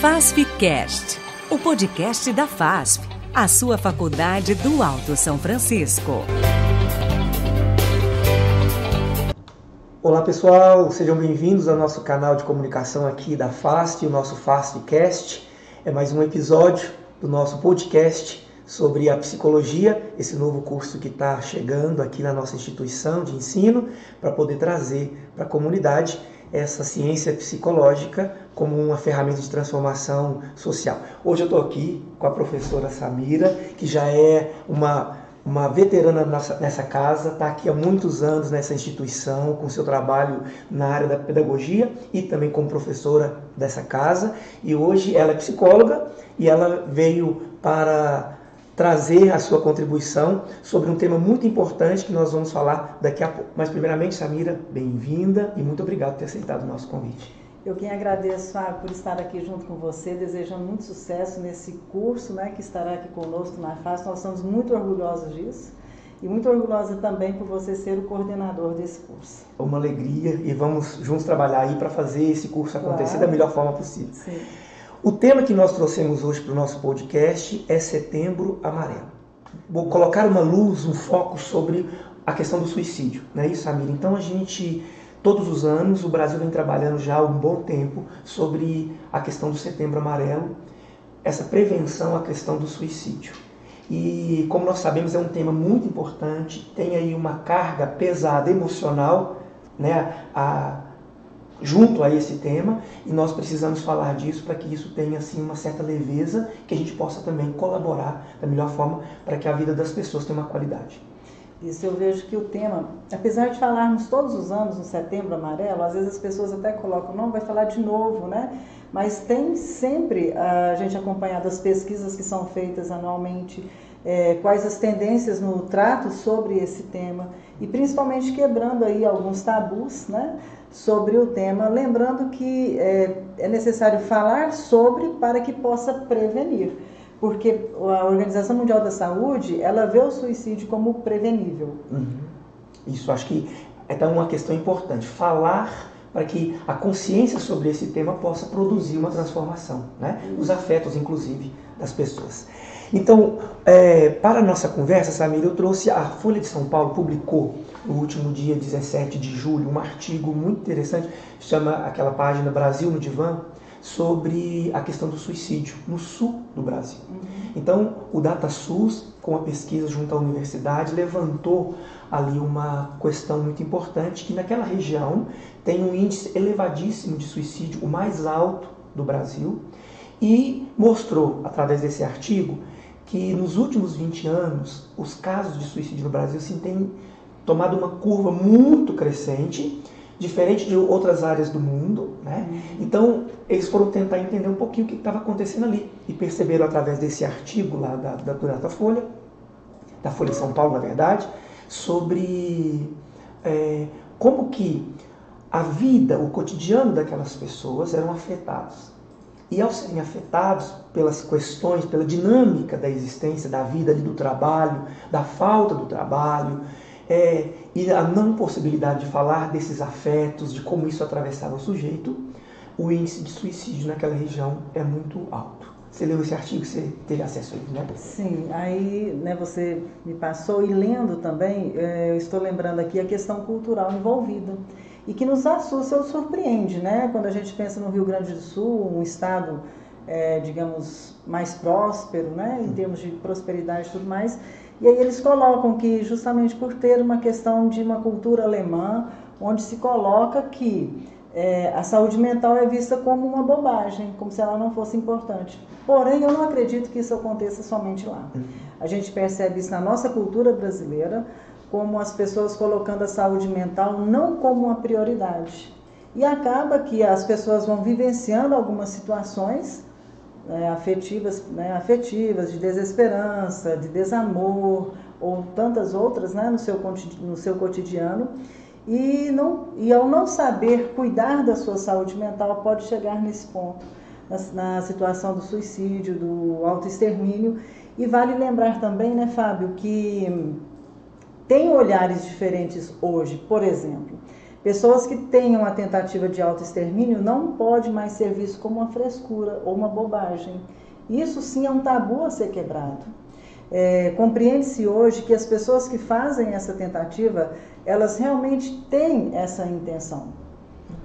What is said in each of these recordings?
FASFcast, o podcast da FASF, a sua faculdade do Alto São Francisco. Olá pessoal, sejam bem-vindos ao nosso canal de comunicação aqui da FASF, o nosso FASFcast. É mais um episódio do nosso podcast sobre a psicologia, esse novo curso que está chegando aqui na nossa instituição de ensino, para poder trazer para a comunidade essa ciência psicológica como uma ferramenta de transformação social. Hoje eu estou aqui com a professora Samira, que já é uma veterana nessa casa, está aqui há muitos anos nessa instituição, com seu trabalho na área da pedagogia e também como professora dessa casa. E hoje ela é psicóloga e ela veio para trazer a sua contribuição sobre um tema muito importante que nós vamos falar daqui a pouco. Mas primeiramente, Samira, bem-vinda e muito obrigado por ter aceitado o nosso convite. Eu quem agradeço, Fábio, por estar aqui junto com você, desejando muito sucesso nesse curso, que estará aqui conosco na FASF. Nós estamos muito orgulhosos disso e muito orgulhosa também por você ser o coordenador desse curso. É uma alegria e vamos juntos trabalhar aí para fazer esse curso acontecer da melhor forma possível. Sim. O tema que nós trouxemos hoje para o nosso podcast é Setembro Amarelo. Vou colocar uma luz, um foco sobre a questão do suicídio, não é isso, Samira? Então todos os anos, o Brasil vem trabalhando já há um bom tempo sobre a questão do Setembro Amarelo, essa prevenção à questão do suicídio. E como nós sabemos, é um tema muito importante, tem aí uma carga pesada emocional, junto a esse tema, e nós precisamos falar disso para que isso tenha assim, uma certa leveza, que a gente possa também colaborar da melhor forma para que a vida das pessoas tenha uma qualidade. Isso, eu vejo que o tema, apesar de falarmos todos os anos no Setembro Amarelo, às vezes as pessoas até colocam, não, vai falar de novo, Mas tem sempre a gente acompanhado as pesquisas que são feitas anualmente, quais as tendências no trato sobre esse tema, e principalmente quebrando aí alguns tabus, sobre o tema, lembrando que é necessário falar sobre para que possa prevenir. Porque a Organização Mundial da Saúde, ela vê o suicídio como prevenível. Isso, acho que é uma questão importante. Falar para que a consciência sobre esse tema possa produzir uma transformação, os afetos, inclusive, das pessoas. Então, para a nossa conversa, Samira, eu trouxe, a Folha de São Paulo publicou no último dia 17 de julho um artigo muito interessante, chama aquela página Brasil no Divã, sobre a questão do suicídio no sul do Brasil. Então, o DataSUS, com a pesquisa junto à universidade, levantou ali uma questão muito importante, que naquela região tem um índice elevadíssimo de suicídio, o mais alto do Brasil, e mostrou, através desse artigo, que nos últimos 20 anos, os casos de suicídio no Brasil têm tomado uma curva muito crescente, diferente de outras áreas do mundo, Então, eles foram tentar entender um pouquinho o que estava acontecendo ali e perceberam através desse artigo lá da Datafolha, da Folha de São Paulo, na verdade, sobre como que a vida, o cotidiano daquelas pessoas eram afetados. E ao serem afetados pelas questões, pela dinâmica da existência, da vida, do trabalho, da falta do trabalho, e a não possibilidade de falar desses afetos, de como isso atravessava o sujeito, o índice de suicídio naquela região é muito alto. Você leu esse artigo, você teve acesso a ele, Sim, aí você me passou, e lendo também, eu estou lembrando aqui a questão cultural envolvida, e que nos assusta ou surpreende, quando a gente pensa no Rio Grande do Sul, um estado, digamos, mais próspero, em termos de prosperidade e tudo mais. E aí eles colocam que justamente por ter uma questão de uma cultura alemã, onde se coloca que a saúde mental é vista como uma bobagem, como se ela não fosse importante. Porém, eu não acredito que isso aconteça somente lá. A gente percebe isso na nossa cultura brasileira, como as pessoas colocando a saúde mental não como uma prioridade. E acaba que as pessoas vão vivenciando algumas situações afetivas, de desesperança, de desamor, ou tantas outras no seu cotidiano, e ao não saber cuidar da sua saúde mental, pode chegar nesse ponto, na situação do suicídio, do autoextermínio. E vale lembrar também, Fábio, que tem olhares diferentes hoje. Por exemplo, Pessoas que tenham a tentativa de autoextermínio não pode mais ser visto como uma frescura ou uma bobagem. Isso sim é um tabu a ser quebrado. Compreende-se hoje que as pessoas que fazem essa tentativa, elas realmente têm essa intenção.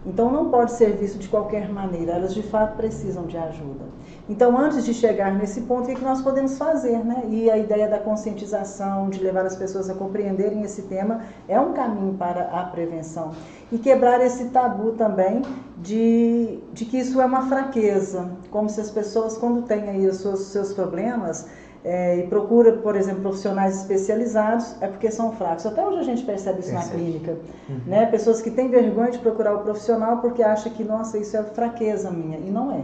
Então não pode ser visto de qualquer maneira, elas de fato precisam de ajuda. Então antes de chegar nesse ponto, o que nós podemos fazer, né? E a ideia da conscientização, de levar as pessoas a compreenderem esse tema, é um caminho para a prevenção. E quebrar esse tabu também de que isso é uma fraqueza, como se as pessoas, quando têm aí os seus problemas, e procura, por exemplo, profissionais especializados, é porque são fracos. Até hoje a gente percebe isso na clínica. Né? Pessoas que têm vergonha de procurar o profissional porque acham que, nossa, isso é fraqueza minha, e não é.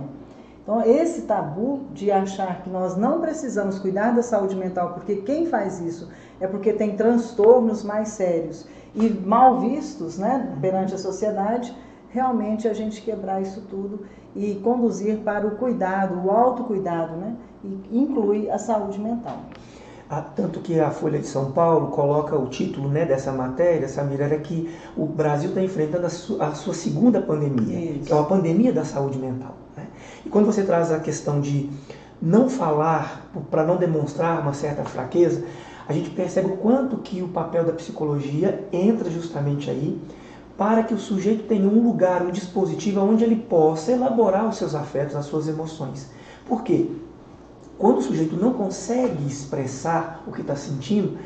Então, esse tabu de achar que nós não precisamos cuidar da saúde mental, porque quem faz isso é porque tem transtornos mais sérios e mal vistos, né, perante a sociedade, realmente a gente quebrar isso tudo e conduzir para o cuidado, o autocuidado, né? E inclui a saúde mental. Tanto que a Folha de São Paulo coloca o título, né, dessa matéria, Samira, era que o Brasil está enfrentando a sua segunda pandemia, que é uma pandemia da saúde mental. Né? E quando você traz a questão de não falar, para não demonstrar uma certa fraqueza, a gente percebe o quanto que o papel da psicologia entra justamente aí, para que o sujeito tenha um lugar, um dispositivo onde ele possa elaborar os seus afetos, as suas emoções. Por quê? Quando o sujeito não consegue expressar o que está sentindo,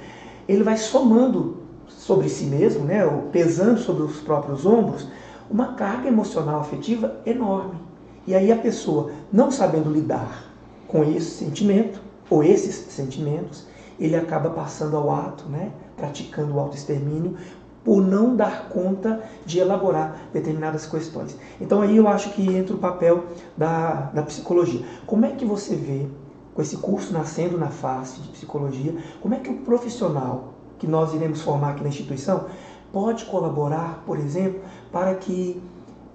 ele vai somando sobre si mesmo, né, ou pesando sobre os próprios ombros, uma carga emocional afetiva enorme. E aí a pessoa, não sabendo lidar com esse sentimento, ou esses sentimentos, ele acaba passando ao ato, né, praticando o autoextermínio, por não dar conta de elaborar determinadas questões. Então aí eu acho que entra o papel da psicologia. Como é que você vê, com esse curso nascendo na FASP de psicologia, como é que o profissional que nós iremos formar aqui na instituição pode colaborar, por exemplo, para que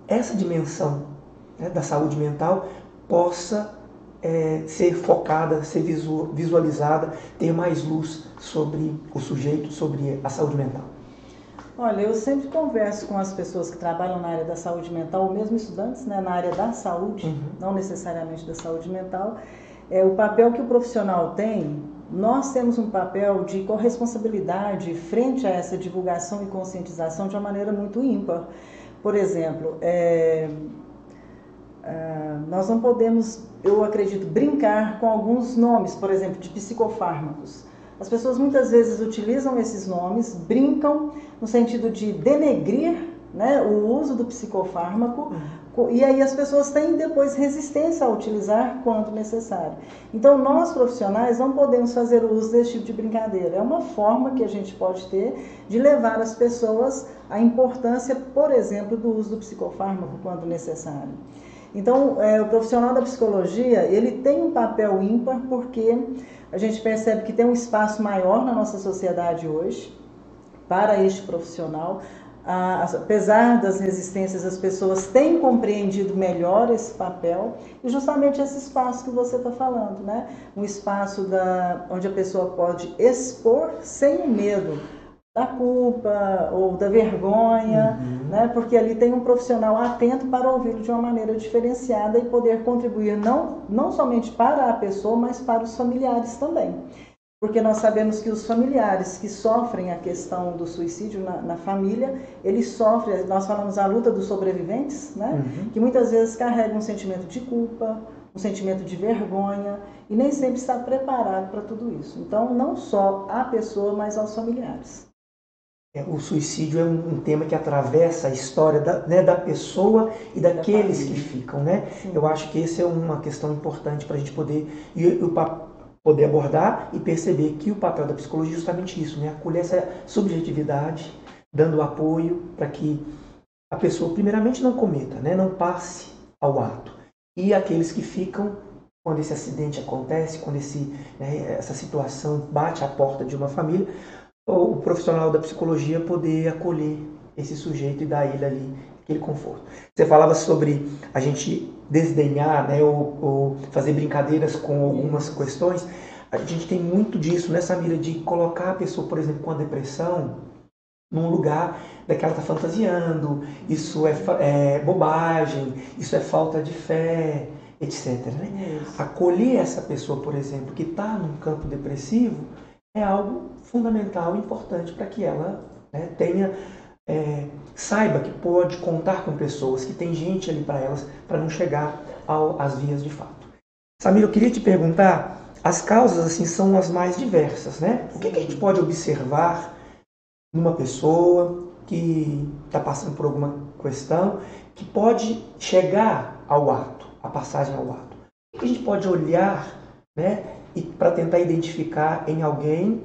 essa dimensão, né, da saúde mental possa ser focada, ser visualizada, ter mais luz sobre o sujeito, sobre a saúde mental? Olha, eu sempre converso com as pessoas que trabalham na área da saúde mental, ou mesmo estudantes, né, na área da saúde, não necessariamente da saúde mental. O papel que o profissional tem, nós temos um papel de corresponsabilidade frente a essa divulgação e conscientização de uma maneira muito ímpar. Por exemplo, nós não podemos, eu acredito, brincar com alguns nomes, por exemplo, de psicofármacos. As pessoas muitas vezes utilizam esses nomes, brincam no sentido de denegrir, né, o uso do psicofármaco, e aí as pessoas têm depois resistência a utilizar quando necessário. Então nós profissionais não podemos fazer o uso desse tipo de brincadeira. É uma forma que a gente pode ter de levar as pessoas à importância, por exemplo, do uso do psicofármaco quando necessário. Então o profissional da psicologia, ele tem um papel ímpar porque a gente percebe que tem um espaço maior na nossa sociedade hoje para este profissional. Apesar das resistências, as pessoas têm compreendido melhor esse papel e justamente esse espaço que você está falando, né? Um espaço onde a pessoa pode expor sem o medo da culpa ou da vergonha, né? Porque ali tem um profissional atento para ouvi-lo de uma maneira diferenciada e poder contribuir não somente para a pessoa, mas para os familiares também. Porque nós sabemos que os familiares que sofrem a questão do suicídio na família, eles sofrem, nós falamos a luta dos sobreviventes, né? Que muitas vezes carregam um sentimento de culpa, um sentimento de vergonha, e nem sempre está preparado para tudo isso. Então, não só a pessoa, mas aos familiares. O suicídio é um tema que atravessa a história da pessoa e daqueles que ficam, né? Sim. Eu acho que essa é uma questão importante para a gente poder abordar e perceber que o papel da psicologia é justamente isso, né? Acolher essa subjetividade, dando apoio para que a pessoa primeiramente não cometa, né? Não passe ao ato. E aqueles que ficam, quando esse acidente acontece, quando essa situação bate à porta de uma família, o profissional da psicologia poder acolher esse sujeito e dar a ele ali aquele conforto. Você falava sobre a gente desdenhar, né, ou fazer brincadeiras com algumas questões. A gente tem muito disso, né, Samira, de colocar a pessoa, por exemplo, com a depressão num lugar daquela tá fantasiando, isso é bobagem, isso é falta de fé, etc. Né? Acolher essa pessoa, por exemplo, que está num campo depressivo, é algo fundamental, importante para que ela, né, saiba que pode contar com pessoas, que tem gente ali para elas, para não chegar às vias de fato. Samira, eu queria te perguntar, as causas assim são as mais diversas, né? O que a gente pode observar numa pessoa que está passando por alguma questão que pode chegar ao ato, a passagem ao ato? O que a gente pode olhar, né, e para tentar identificar em alguém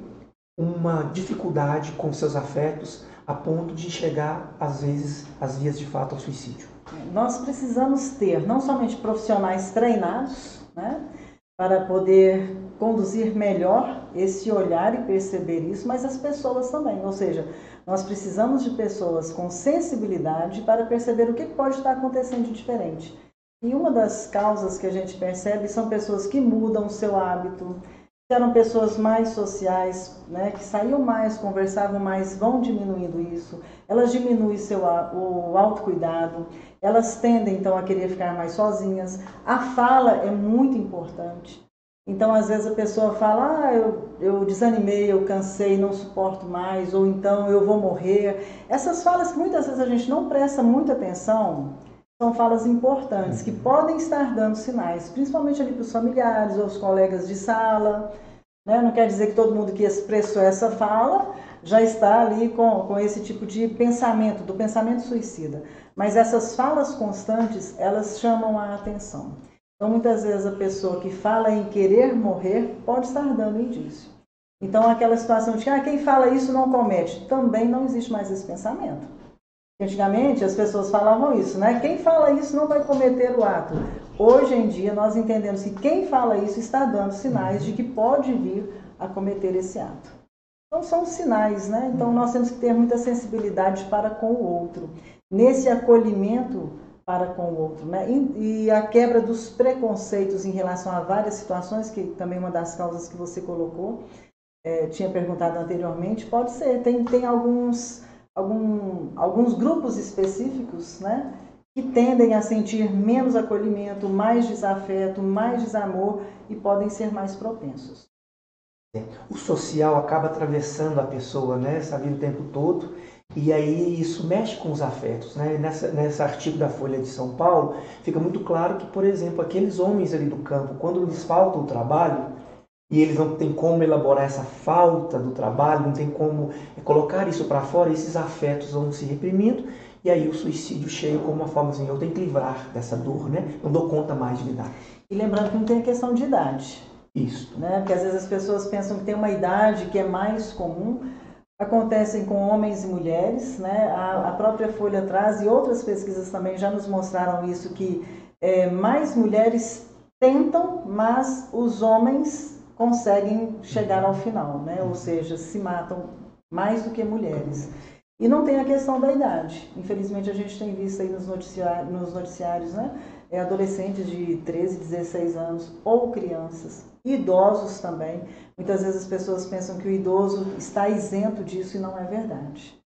uma dificuldade com seus afetos a ponto de chegar, às vezes, às vias de fato ao suicídio? Nós precisamos ter não somente profissionais treinados, né, para poder conduzir melhor esse olhar e perceber isso, mas as pessoas também. Ou seja, nós precisamos de pessoas com sensibilidade para perceber o que pode estar acontecendo de diferente. E uma das causas que a gente percebe são pessoas que mudam o seu hábito, que eram pessoas mais sociais, né, que saíam mais, conversavam mais, vão diminuindo isso. Elas diminuem o autocuidado, elas tendem então a querer ficar mais sozinhas. A fala é muito importante. Então, às vezes a pessoa fala, eu desanimei, eu cansei, não suporto mais, ou então eu vou morrer. Essas falas que muitas vezes a gente não presta muita atenção, são falas importantes, que podem estar dando sinais, principalmente ali para os familiares ou os colegas de sala, né? Não quer dizer que todo mundo que expressou essa fala já está ali com esse tipo de pensamento, do pensamento suicida. Mas essas falas constantes, elas chamam a atenção. Então, muitas vezes a pessoa que fala em querer morrer pode estar dando indício. Então, aquela situação de que quem fala isso não comete, também não existe mais esse pensamento. Antigamente as pessoas falavam isso, né? Quem fala isso não vai cometer o ato. Hoje em dia nós entendemos que quem fala isso está dando sinais de que pode vir a cometer esse ato. Então são sinais, né? Então nós temos que ter muita sensibilidade para com o outro, nesse acolhimento para com o outro, né? E a quebra dos preconceitos em relação a várias situações, que também uma das causas que você colocou, tinha perguntado anteriormente, pode ser, tem alguns grupos específicos, né, que tendem a sentir menos acolhimento, mais desafeto, mais desamor e podem ser mais propensos. O social acaba atravessando a pessoa, né, sabe, o tempo todo, e aí isso mexe com os afetos, né? Nesse artigo da Folha de São Paulo, fica muito claro que, por exemplo, aqueles homens ali do campo, quando lhes falta o trabalho, e eles não têm como elaborar essa falta do trabalho, não tem como colocar isso para fora, esses afetos vão se reprimindo, e aí o suicídio chega como uma forma assim, eu tenho que livrar dessa dor, né? Não dou conta mais de lidar. E lembrando que não tem a questão de idade. Isso. Né? Porque às vezes as pessoas pensam que tem uma idade que é mais comum, acontecem com homens e mulheres, né? A própria Folha traz, e outras pesquisas também já nos mostraram isso, que mais mulheres tentam, mas os homens conseguem chegar ao final, né? Ou seja, se matam mais do que mulheres. E não tem a questão da idade. Infelizmente, a gente tem visto aí nos noticiários, né? Adolescentes de 13, 16 anos ou crianças, idosos também. Muitas vezes as pessoas pensam que o idoso está isento disso e não é verdade.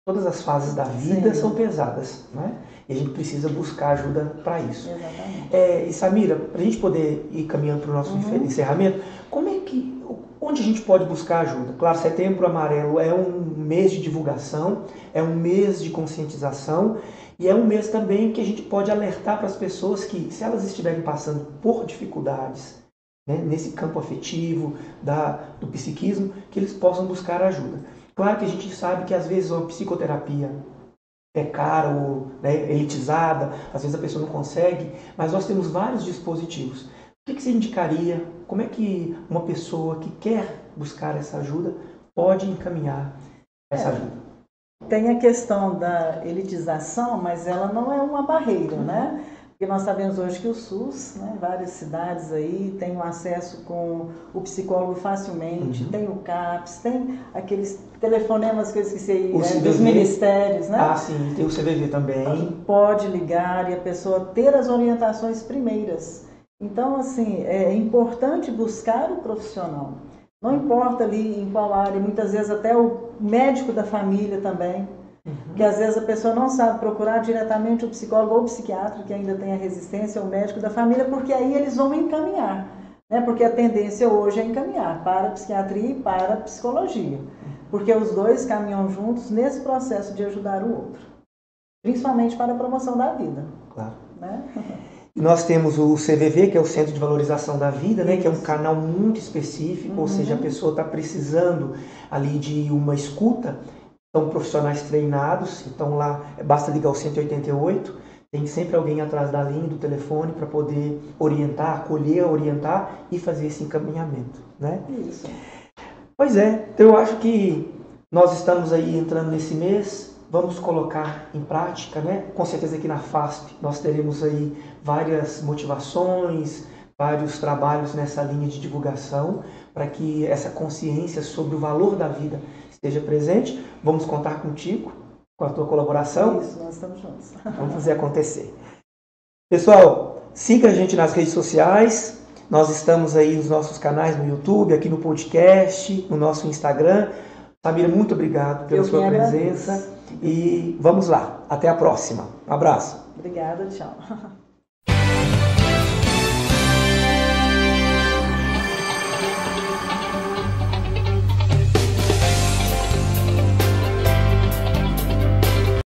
Todas as fases da vida são pesadas, né? E a gente precisa buscar ajuda para isso. Exatamente. E Samira, para a gente poder ir caminhando para o nosso encerramento, onde a gente pode buscar ajuda? Claro, Setembro Amarelo é um mês de divulgação, é um mês de conscientização e é um mês também que a gente pode alertar para as pessoas que, se elas estiverem passando por dificuldades, né, nesse campo afetivo, do psiquismo, que eles possam buscar ajuda. Claro que a gente sabe que às vezes a psicoterapia é cara ou, né, elitizada, às vezes a pessoa não consegue, mas nós temos vários dispositivos. O que você indicaria? Como é que uma pessoa que quer buscar essa ajuda pode encaminhar essa ajuda? Tem a questão da elitização, mas ela não é uma barreira, né? Porque nós sabemos hoje que o SUS, né, várias cidades aí têm um acesso com o psicólogo facilmente, tem o CAPS, tem aqueles telefonemas que eu esqueci dos ministérios, né? Ah, sim, tem o CVV também. Pode ligar e a pessoa ter as orientações primeiras. Então, assim, é importante buscar o profissional. Não importa ali em qual área, muitas vezes até o médico da família também, que às vezes a pessoa não sabe procurar diretamente o psicólogo ou o psiquiatra, que ainda tem a resistência, ao médico da família, porque aí eles vão encaminhar, né? Porque a tendência hoje é encaminhar para a psiquiatria e para a psicologia, porque os dois caminham juntos nesse processo de ajudar o outro, principalmente para a promoção da vida. Claro. Né? Nós temos o CVV, que é o Centro de Valorização da Vida, né, que é um canal muito específico, ou seja, a pessoa está precisando ali de uma escuta, são profissionais treinados, então lá basta ligar o 188, tem sempre alguém atrás da linha, do telefone, para poder orientar, acolher, orientar e fazer esse encaminhamento, né? Isso. Pois é, então eu acho que nós estamos aí entrando nesse mês, vamos colocar em prática, né? Com certeza aqui na FASP nós teremos aí várias motivações, vários trabalhos nessa linha de divulgação para que essa consciência sobre o valor da vida esteja presente. Vamos contar contigo, com a tua colaboração. Isso, nós estamos juntos. Vamos fazer acontecer. Pessoal, siga a gente nas redes sociais. Nós estamos aí nos nossos canais no YouTube, aqui no podcast, no nosso Instagram. Samira, muito obrigado pela sua presença. E vamos lá. Até a próxima. Um abraço. Obrigada, tchau.